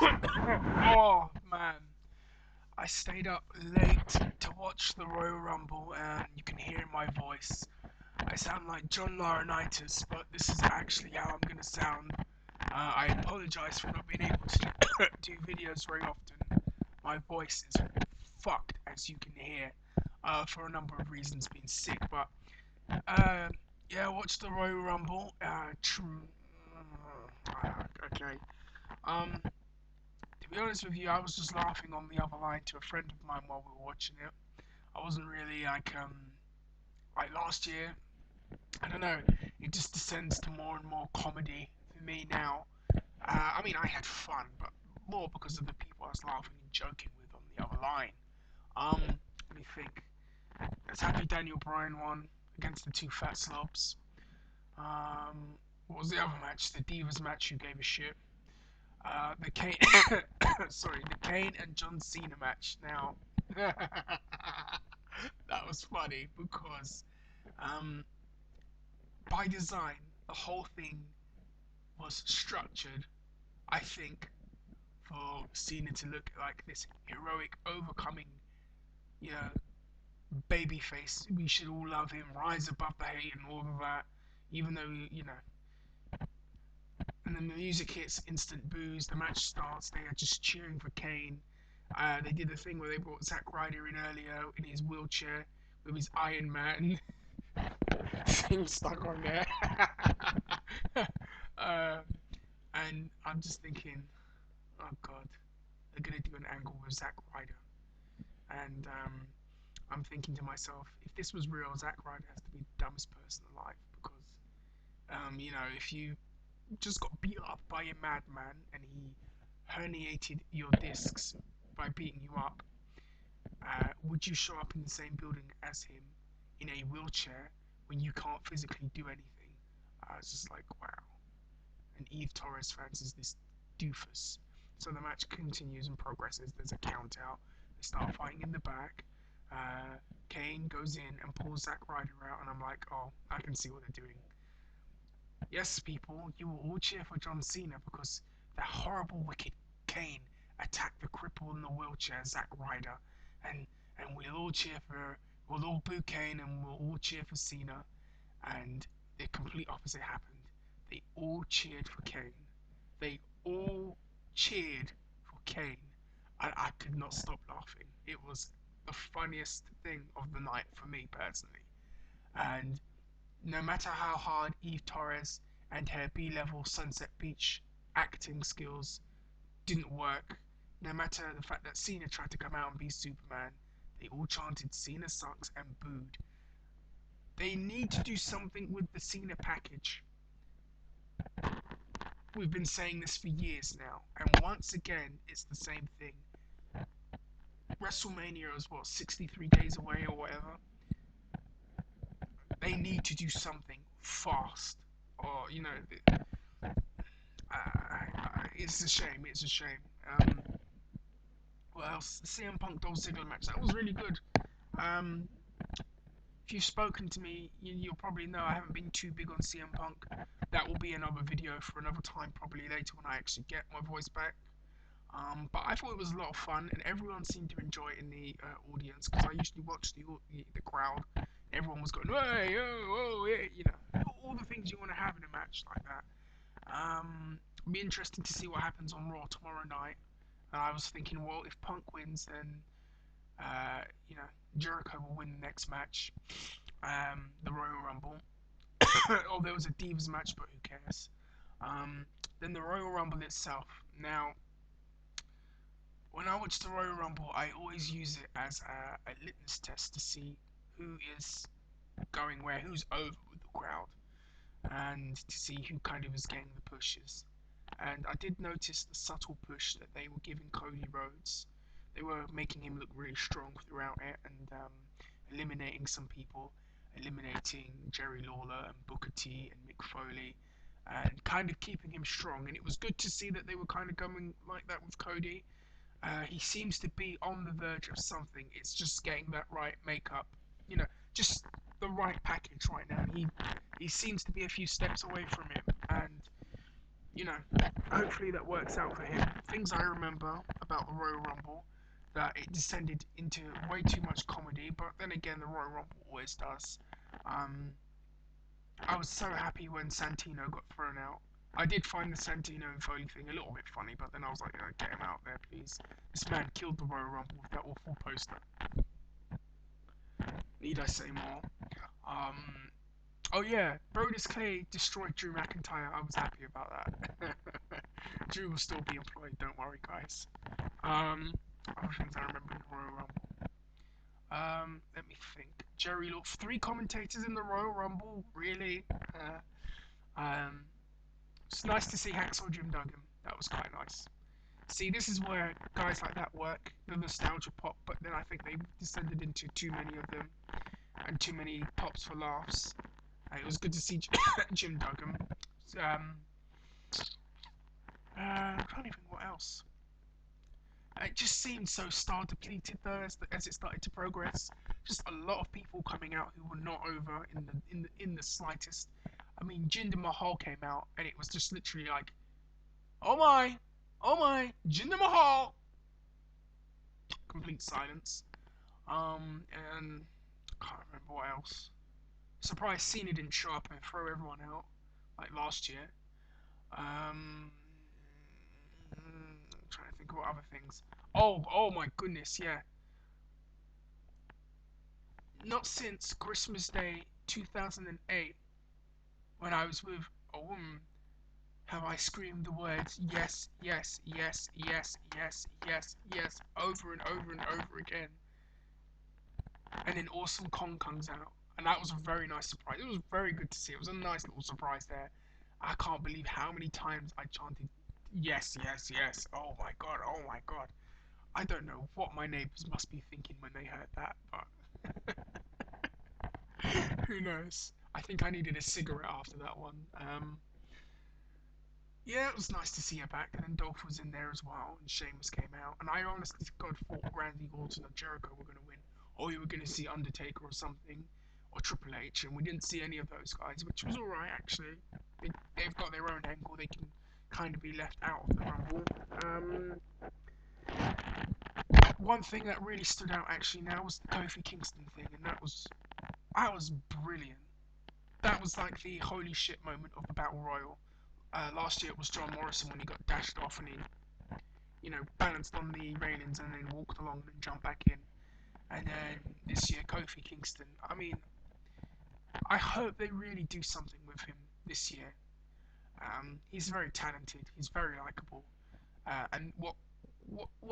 Oh man, I stayed up late to watch the Royal Rumble, and you can hear in my voice. I sound like John Laurinaitis, but this is actually how I'm gonna sound. I apologize for not being able to do videos very often. My voice is fucked, as you can hear, for a number of reasons, being sick. But uh, yeah, watch the Royal Rumble. Okay. Um, to be honest with you, I was just laughing on the other line to a friend of mine while we were watching it. I wasn't really like last year. I don't know. It just descends to more and more comedy for me now. I mean, I had fun, but more because of the people I was laughing and joking with on the other line. Let me think. Let's have Daniel Bryan won against the two fat slobs. What was the other match? The Divas match. Who gave a shit? The Kane, sorry, the Kane and John Cena match. Now, that was funny because, um, by design, the whole thing was structured, I think, for Cena to look like this heroic, overcoming, you know, babyface. We should all love him, rise above the hate and all of that. Even though, and then the music hits, instant boos. The match starts. They are just cheering for Kane. They did the thing where they brought Zack Ryder in earlier in his wheelchair with his Iron Man thing stuck on there. uh, and I'm just thinking, oh god, they're gonna do an angle with Zack Ryder. And I'm thinking to myself, if this was real, Zack Ryder has to be the dumbest person alive because, if you just got beat up by a madman and he herniated your discs by beating you up, would you show up in the same building as him in a wheelchair when you can't physically do anything? I was just like, wow. And Eve Torres fancies this doofus. So the match continues and progresses. There's a count out. They start fighting in the back. Kane goes in and pulls Zack Ryder out, and I'm like, oh, I can see what they're doing. Yes, people, you will all cheer for John Cena because that horrible, wicked Kane attacked the cripple in the wheelchair, Zack Ryder, and we'll all boo Kane and we'll all cheer for Cena. And the complete opposite happened. They all cheered for Kane. They all cheered for Kane, and I could not stop laughing. It was the funniest thing of the night for me personally, and no matter how hard Eve Torres and her B-level Sunset Beach acting skills didn't work, no matter the fact that Cena tried to come out and be Superman, they all chanted Cena sucks and booed. They need to do something with the Cena package. We've been saying this for years now, and once again, it's the same thing. WrestleMania is what, 63 days away or whatever. They need to do something fast, or it's a shame. It's a shame. What else? The CM Punk Dolph Ziggler match. That was really good. Um, if you've spoken to me, you'll probably know I haven't been too big on CM Punk. That will be another video for another time, probably later when I actually get my voice back. But I thought it was a lot of fun, and everyone seemed to enjoy it in the audience because I usually watch the crowd. Everyone was going, hey, oh, oh, yeah, all the things you want to have in a match like that. It'll be interesting to see what happens on Raw tomorrow night. I was thinking, well, if Punk wins, then uh, you know Jericho will win the next match, the Royal Rumble. Or there was a Divas match, but who cares? Then the Royal Rumble itself. Now, when I watch the Royal Rumble, I always use it as a litmus test to see who is going where, who's over with the crowd, and to see who kind of is getting the pushes. And I did notice the subtle push that they were giving Cody Rhodes. They were making him look really strong throughout it and eliminating some people, eliminating Jerry Lawler and Booker T and Mick Foley, and kind of keeping him strong. And it was good to see that they were kind of going like that with Cody. He seems to be on the verge of something. It's just getting that right makeup, just the right package right now. He seems to be a few steps away from it, and you know, hopefully that works out for him. Things I remember about the Royal Rumble, that it descended into way too much comedy, but then again, the Royal Rumble always does. Um, I was so happy when Santino got thrown out. I did find the Santino and Foley thing a little bit funny, but then I was like, get him out there, please. This man killed the Royal Rumble with that awful poster. Need I say more? Um, oh yeah, Brodus Clay destroyed Drew McIntyre. I was happy about that. Drew will still be employed, don't worry, guys. Other things I remember in the Royal Rumble. Let me think. Jerry Law, 3 commentators in the Royal Rumble, really? Um, it's nice to see Hacksaw Jim Duggan. That was quite nice. See, this is where guys like that work, the nostalgia pop, but then I think they've descended into too many of them and too many pops for laughs. It was good to see Jim Duggan. Um, I'm trying to think what else. It just seemed so star depleted though as it started to progress. Just a lot of people coming out who were not over in the slightest. I mean, Jinder Mahal came out and it was just literally like, oh my, Jinder Mahal. Complete silence. And I can't remember what else. Surprised Cena didn't show up and throw everyone out like last year. Um, I'm trying to think of what other things. Oh my goodness, yeah. Not since Christmas Day 2008, when I was with a woman, have I screamed the words yes, yes, yes, yes, yes, yes, yes, over and over and over again. And then Awesome Kong comes out, and that was a very nice surprise. It was very good to see. It was a nice little surprise there. I can't believe how many times I chanted yes, yes, yes. Oh my god, oh my god. I don't know what my neighbours must be thinking when they heard that, but who knows? I think I needed a cigarette after that one. Yeah, it was nice to see her back, and then Dolph was in there as well, and Sheamus came out, and I honestly to God thought Randy Orton or Jericho were going to win, or you were going to see Undertaker or something, or Triple H, and we didn't see any of those guys, which was alright actually. They've got their own angle, they can kind of be left out of the Rumble. One thing that really stood out actually now was the Kofi Kingston thing, and that was brilliant. That was like the holy shit moment of the Battle Royal. Last year it was John Morrison when he got dashed off and he, balanced on the railings and then walked along and jumped back in. And then this year, Kofi Kingston. I mean, I hope they really do something with him this year. He's very talented. He's very likable. And what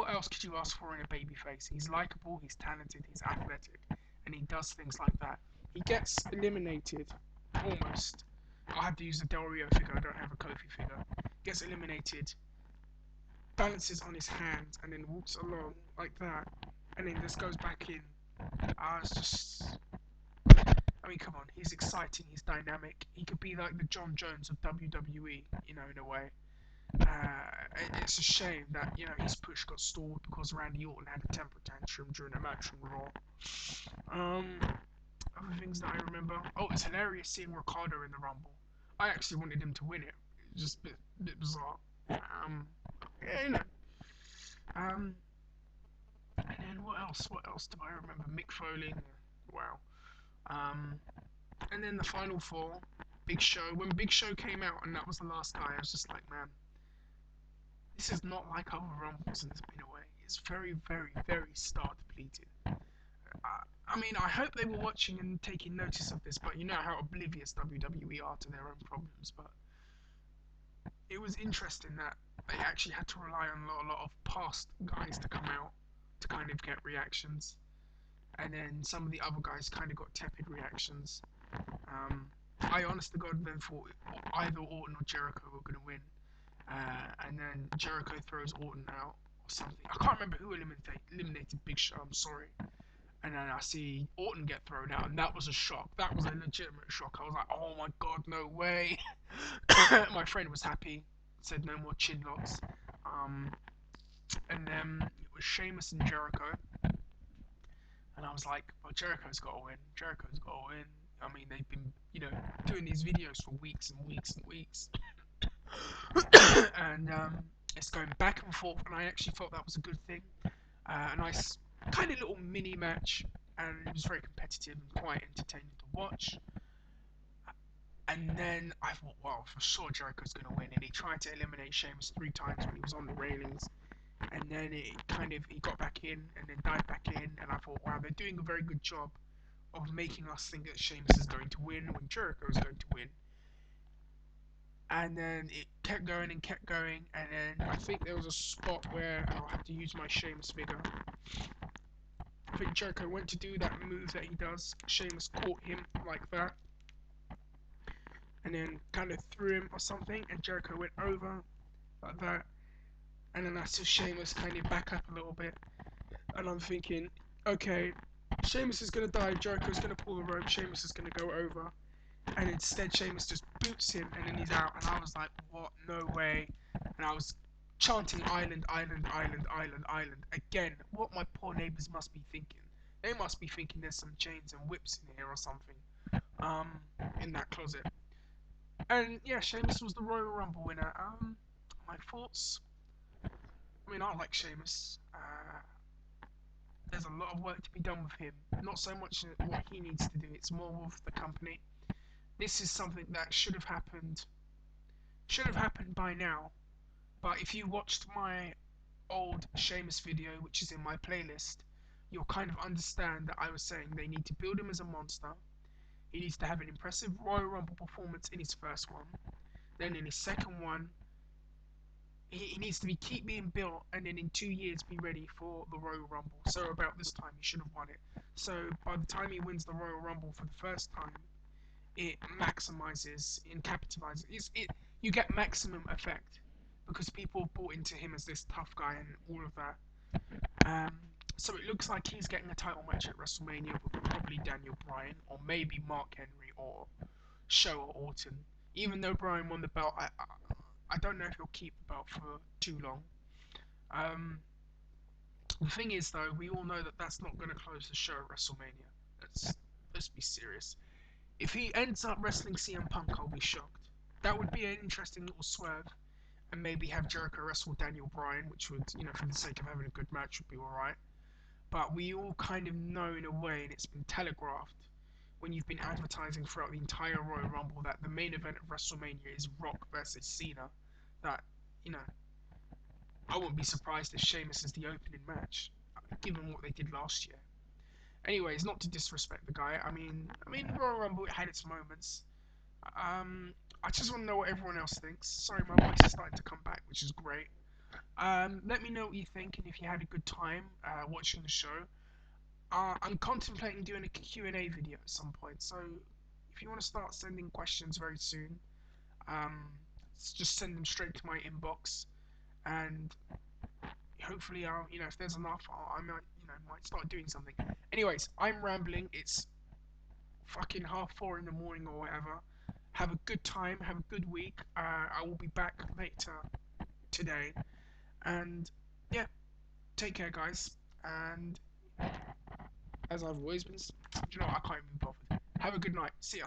else could you ask for in a babyface? He's likable. He's talented. He's athletic, and he does things like that. He gets eliminated almost. I have to use a Del Rio figure. I don't have a Kofi figure. Gets eliminated, balances on his hands, and then walks along like that, and then just goes back in. It's just. I mean, come on. He's exciting. He's dynamic. He could be like the John Jones of WWE, in a way. It's a shame that his push got stalled because Randy Orton had a temper tantrum during a match on Raw. Other things that I remember. Oh, it's hilarious seeing Ricardo in the Rumble. I actually wanted him to win it. It's just a bit bizarre. Yeah, and then what else? What else do I remember? Mick Foley. Wow. Um, and then the final four. Big Show. When Big Show came out and that was the last guy, I was just like, man, this is not like other Rumbles in a way. It's very, very, very star depleted. I mean, I hope they were watching and taking notice of this, but you know how oblivious WWE are to their own problems. But it was interesting that they actually had to rely on a lot of past guys to come out to kind of get reactions, and then some of the other guys kind of got tepid reactions. I honest to God then thought either Orton or Jericho were going to win, and then Jericho throws Orton out or something. I can't remember who eliminated Big Show. I'm sorry. And then I see Orton get thrown out, and that was a shock. That was a legitimate shock. I was like, oh my god, no way. My friend was happy, said no more chin locks. And then it was Sheamus and Jericho. And I was like, well, Jericho's got to win. Jericho's got to win. I mean, they've been, doing these videos for weeks and weeks and weeks. and it's going back and forth, and I actually thought that was a good thing. A nice kind of little mini match, and it was very competitive and quite entertaining to watch. And then I thought, well, for sure Jericho's going to win, and he tried to eliminate Sheamus 3 times when he was on the railings, and then he got back in and then died back in, and I thought, wow, they're doing a very good job of making us think that Sheamus is going to win when Jericho is going to win. And then it kept going and kept going, and then I think there was a spot where I'll have to use my Sheamus figure. I think Jericho went to do that move that he does. Sheamus caught him like that, and then kind of threw him or something, and Jericho went over like that, and then I saw Sheamus kind of back up a little bit, and I'm thinking, okay, Sheamus is gonna die, Jericho's gonna pull the rope, Sheamus is gonna go over, and instead Sheamus just boots him, and then he's out, and I was like, what? No way. And I was chanting island, island, island, island, island again. What my poor neighbors must be thinking. They must be thinking there's some chains and whips in here or something. Um, in that closet. And yeah, Sheamus was the Royal Rumble winner. My thoughts. I mean, I like Sheamus. There's a lot of work to be done with him. Not so much what he needs to do. It's more with the company. This is something that should have happened by now. But if you watched my old Sheamus video, which is in my playlist, you'll kind of understand that I was saying they need to build him as a monster. He needs to have an impressive Royal Rumble performance in his first one. Then in his second one, he needs to keep being built, and then in 2 years be ready for the Royal Rumble. So about this time he should have won it. So by the time he wins the Royal Rumble for the first time, it maximizes and capitalizes. You get maximum effect because people bought into him as this tough guy and all of that. Um, so it looks like he's getting a title match at WrestleMania with probably Daniel Bryan or maybe Mark Henry or Showa Orton. Even though Bryan won the belt, I don't know if he'll keep the belt for too long. Um, the thing is, though, we all know that that's not going to close the show at WrestleMania. Let's be serious. If he ends up wrestling CM Punk, I'll be shocked. That would be an interesting little swerve, and maybe have Jericho wrestle Daniel Bryan, which would, for the sake of having a good match, would be alright. But we all kind of know in a way, and it's been telegraphed when you've been advertising throughout the entire Royal Rumble that the main event of WrestleMania is Rock versus Cena. That, you know, I wouldn't be surprised if Sheamus is the opening match, given what they did last year. Anyways, not to disrespect the guy. I mean, Royal Rumble had its moments. I just want to know what everyone else thinks. Sorry, my voice is starting to come back, which is great. Let me know what you think and if you had a good time watching the show. I'm contemplating doing a Q&A video at some point, so if you want to start sending questions very soon, um, just send them straight to my inbox, and hopefully if there's enough, I might start doing something. Anyways, I'm rambling. It's fucking 4:30 in the morning or whatever. Have a good time. Have a good week. I will be back later today, and yeah, take care, guys. And as I've always been, I can't even be bothered. Have a good night. See ya.